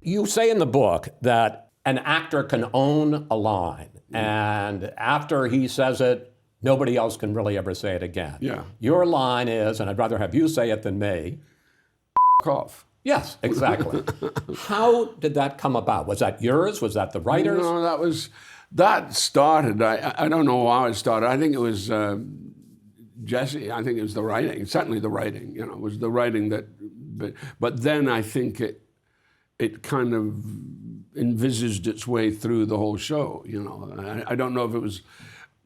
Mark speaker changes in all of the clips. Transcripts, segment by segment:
Speaker 1: You say in the book that an actor can own a line, and after he says it, nobody else can really ever say it again.
Speaker 2: Yeah.
Speaker 1: Your line is, and I'd rather have you say it than me.
Speaker 2: Off.
Speaker 1: Yes, exactly. How did that come about? Was that yours? Was that the writer's?
Speaker 2: No, that started. I don't know how it started. I think it was Jesse. I think it was the writing. Certainly the writing. It was the writing that. But then I think it kind of envisaged its way through the whole show. I don't know if it was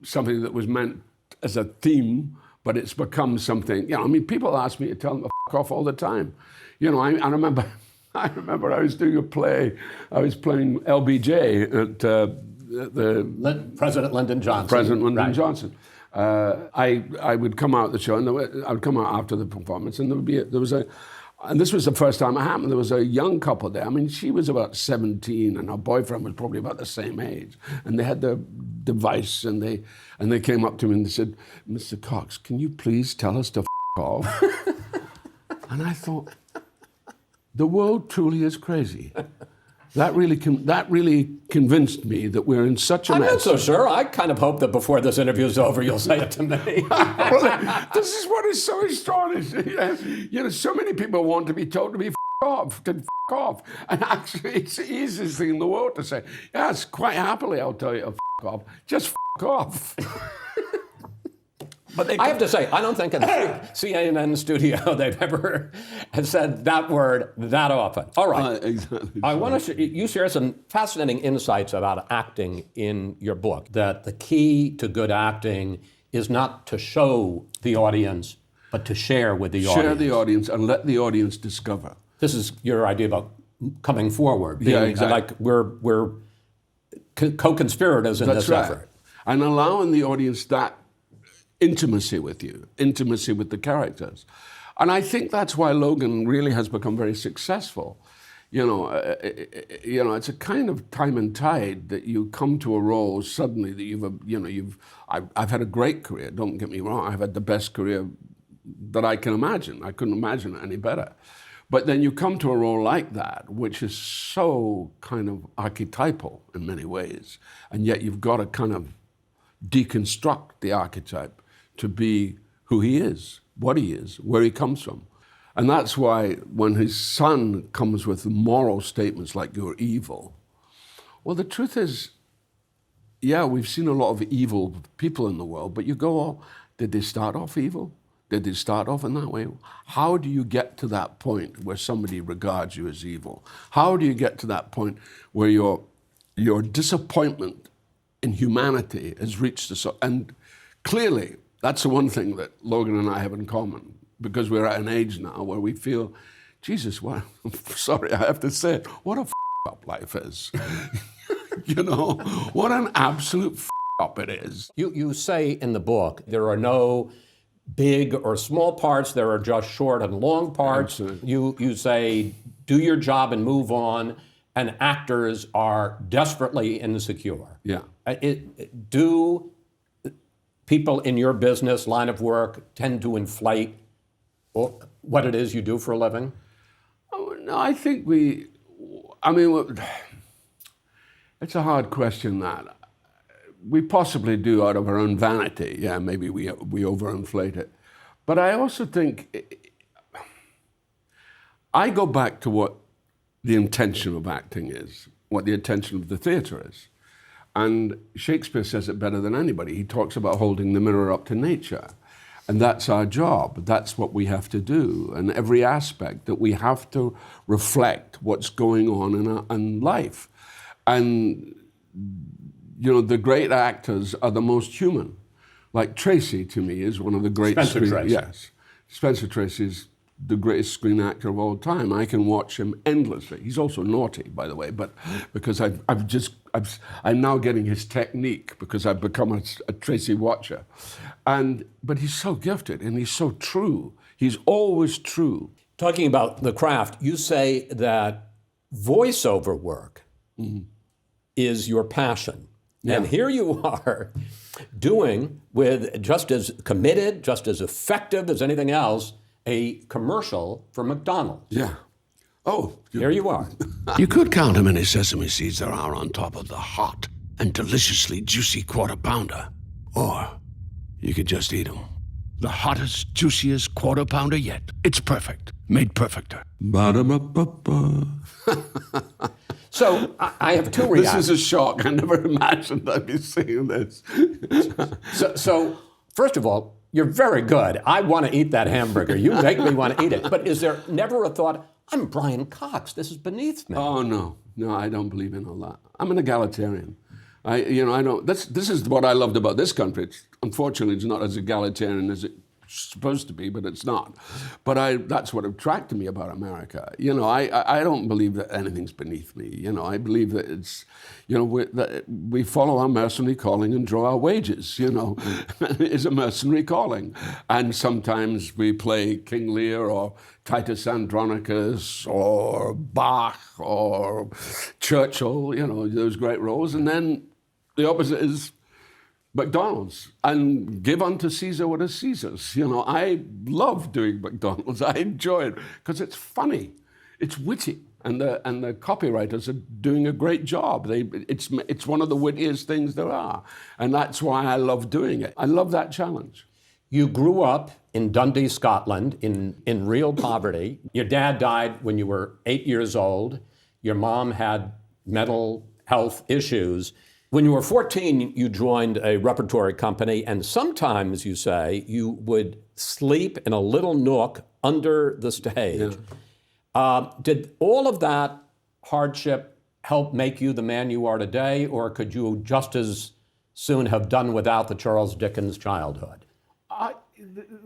Speaker 2: something that was meant as a theme, but it's become something. People ask me to tell them to f*** off all the time. I remember I was doing a play. I was playing LBJ at the
Speaker 1: President Lyndon Johnson.
Speaker 2: President Lyndon
Speaker 1: Right.
Speaker 2: Johnson. I would come out the show, and I would come out after the performance, and and this was the first time it happened. There was a young couple there. She was about 17, and her boyfriend was probably about the same age. And they had the device, and they came up to me and they said, "Mr. Cox, can you please tell us to f*** off?" And I thought, the world truly is crazy. That really convinced me that we're in such a mess.
Speaker 1: I'm not so sure. I kind of hope that before this interview's over, you'll say it to me.
Speaker 2: Well, this is what is so astonishing. So many people want to be told to be off, and actually it's the easiest thing in the world to say. Yes, quite happily, I'll tell you to off. Just off. But I
Speaker 1: have to say, I don't think in the CNN studio they've ever said that word that often. All right.
Speaker 2: Exactly.
Speaker 1: I want to you share some fascinating insights about acting in your book, that the key to good acting is not to show the audience, but to share with the audience.
Speaker 2: Share the audience and let the audience discover.
Speaker 1: This is your idea about coming forward.
Speaker 2: Yeah, exactly.
Speaker 1: Like we're co-conspirators in this effort.
Speaker 2: And allowing the audience that intimacy with you, intimacy with the characters. And I think that's why Logan really has become very successful. It's a kind of time and tide that you come to a role suddenly that I've had a great career, don't get me wrong. I've had the best career that I can imagine. I couldn't imagine it any better. But then you come to a role like that, which is so kind of archetypal in many ways, and yet you've got to kind of deconstruct the archetype to be who he is, what he is, where he comes from. And that's why when his son comes with moral statements like "you're evil," well, the truth is, yeah, we've seen a lot of evil people in the world, but you go, oh, did they start off evil? Did they start off in that way? How do you get to that point where somebody regards you as evil? How do you get to that point where your disappointment in humanity has reached and clearly, that's the one thing that Logan and I have in common, because we're at an age now where we feel, Jesus, what, sorry, I have to say it, what a up life is. What an absolute up it is.
Speaker 1: You say in the book, there are no big or small parts, there are just short and long parts.
Speaker 2: Absolutely.
Speaker 1: You say, do your job and move on, and actors are desperately insecure.
Speaker 2: Yeah.
Speaker 1: Do people in your business line of work tend to inflate what it is you do for a living?
Speaker 2: Oh, no, I think it's a hard question that. We possibly do out of our own vanity. Yeah, maybe we overinflate it. But I also think, I go back to what the intention of acting is, what the intention of the theatre is. And Shakespeare says it better than anybody. He talks about holding the mirror up to nature. And that's our job. That's what we have to do. And every aspect that we have to reflect what's going on in life. And, the great actors are the most human. Like Tracy, to me, is one of the great
Speaker 1: Spencer Tracy.
Speaker 2: Yes. Spencer Tracy is the greatest screen actor of all time. I can watch him endlessly. He's also naughty, by the way, but because I'm now getting his technique because I've become a Tracy watcher. But he's so gifted and he's so true. He's always true.
Speaker 1: Talking about the craft, you say that voiceover work is your passion. Yeah. And here you are doing, with just as committed, just as effective as anything else, a commercial for McDonald's.
Speaker 2: Yeah. Oh,
Speaker 1: Here you are.
Speaker 3: You could count how many sesame seeds there are on top of the hot and deliciously juicy Quarter Pounder. Or you could just eat them. The hottest, juiciest Quarter Pounder yet. It's perfect. Made perfecter.
Speaker 2: Ba-da-ba-ba-ba.
Speaker 1: So I have two
Speaker 2: This
Speaker 1: reactions.
Speaker 2: is a shock. I never imagined I'd be seeing this.
Speaker 1: So first of all, you're very good. I want to eat that hamburger. You make me want to eat it. But is there never a thought, I'm Brian Cox, this is beneath me?
Speaker 2: Oh, no. No, I don't believe in all that. I'm an egalitarian. I don't. This is what I loved about this country. Unfortunately, it's not as egalitarian as it's supposed to be, but it's not. But that's what attracted me about America. I don't believe that anything's beneath me. I believe that it's, that we follow our mercenary calling and draw our wages. It's a mercenary calling, and sometimes we play King Lear or Titus Andronicus or Bach or Churchill. Those great roles, and then the opposite is McDonald's, and give unto Caesar what is Caesar's. I love doing McDonald's. I enjoy it because it's funny, it's witty, and the copywriters are doing a great job. It's one of the wittiest things there are, and that's why I love doing it. I love that challenge.
Speaker 1: You grew up in Dundee, Scotland, in real poverty. Your dad died when you were 8 years old. Your mom had mental health issues. When you were 14, you joined a repertory company, and sometimes, you say, you would sleep in a little nook under the stage. Yeah. Did all of that hardship help make you the man you are today, or could you just as soon have done without the Charles Dickens childhood?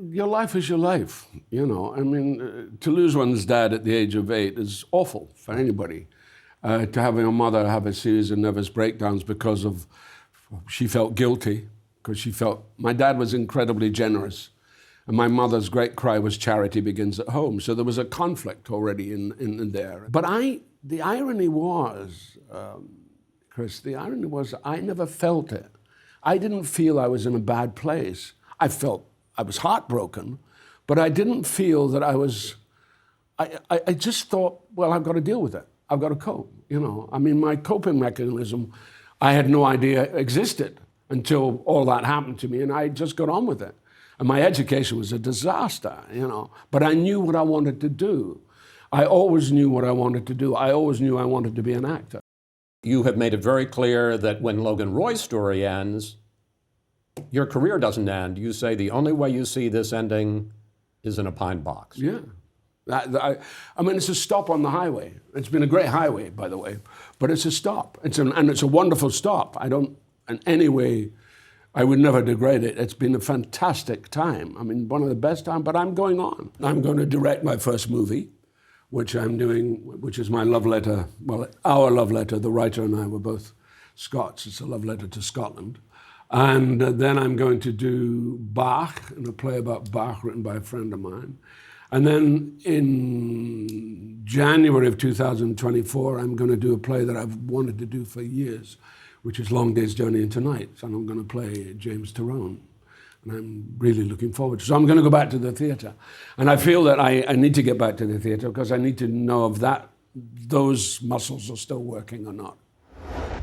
Speaker 2: Your life is your life, to lose one's dad at the age of 8 is awful for anybody. To having a mother have a series of nervous breakdowns because she felt guilty, because my dad was incredibly generous, and my mother's great cry was charity begins at home. So there was a conflict already in there. But the irony was, Chris, I never felt it. I didn't feel I was in a bad place. I felt I was heartbroken, but I didn't feel that I was, I just thought, well, I've got to deal with it. I've got to cope, my coping mechanism, I had no idea existed until all that happened to me, and I just got on with it. And my education was a disaster, but I knew what I wanted to do. I always knew what I wanted to do. I always knew I wanted to be an actor.
Speaker 1: You have made it very clear that when Logan Roy's story ends, your career doesn't end. You say the only way you see this ending is in a pine box.
Speaker 2: Yeah. It's a stop on the highway. It's been a great highway, by the way, but it's a stop. And it's a wonderful stop. I don't, in any way, I would never degrade it. It's been a fantastic time. One of the best times, but I'm going on. I'm going to direct my first movie, which I'm doing, which is my love letter, our love letter. The writer and I were both Scots. It's a love letter to Scotland. And then I'm going to do Bach, and a play about Bach written by a friend of mine. And then in January of 2024, I'm going to do a play that I've wanted to do for years, which is Long Day's Journey into Night. And I'm going to play James Tyrone. And I'm really looking forward to it. So I'm going to go back to the theatre. And I feel that I need to get back to the theatre because I need to know if those muscles are still working or not.